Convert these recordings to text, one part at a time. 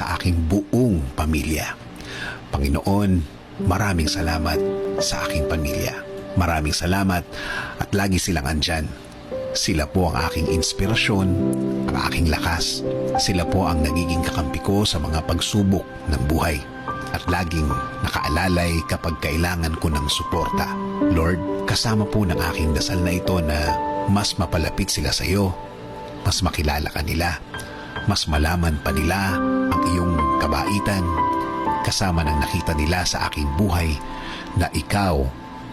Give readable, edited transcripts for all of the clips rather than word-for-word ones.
sa aking buong pamilya. Panginoon, maraming salamat sa aking pamilya. Maraming salamat at lagi silang andyan. Sila po ang aking inspirasyon, ang aking lakas. Sila po ang nagiging kakampi ko sa mga pagsubok ng buhay. At laging nakaalalay kapag kailangan ko ng suporta. Lord, kasama po ng aking dasal na ito na mas mapalapit sila sa iyo, mas makilala ka nila, mas malaman pa nila ang iyong kabaitan, kasama ng nakita nila sa aking buhay na ikaw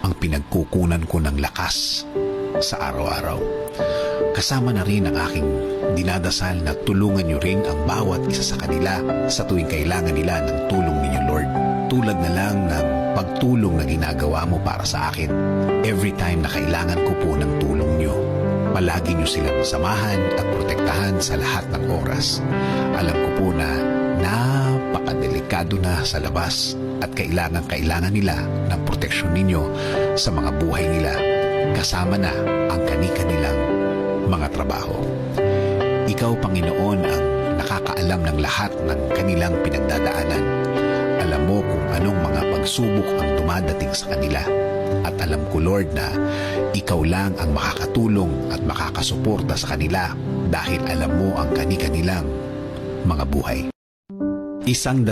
ang pinagkukunan ko ng lakas sa araw-araw. Kasama na rin ang aking dinadasal na tulungan niyo rin ang bawat isa sa kanila sa tuwing kailangan nila ng tulong ninyo, Lord. Tulad na lang ng pagtulong na ginagawa mo para sa akin. Every time na kailangan ko po ng tulong niyo, palagi niyo silang samahan at protektahan sa lahat ng oras. Alam ko po na napakadelikado na sa labas at kailangan nila ng proteksyon ninyo sa mga buhay nila, kasama na ang kani-kanilang mga trabaho. Ikaw, Panginoon, ang nakakaalam ng lahat ng kanilang pinagdadaanan. Alam mo kung anong mga pagsubok ang dumadating sa kanila. At alam ko, Lord, na ikaw lang ang makakatulong at makakasuporta sa kanila dahil alam mo ang kani-kanilang mga buhay. Isang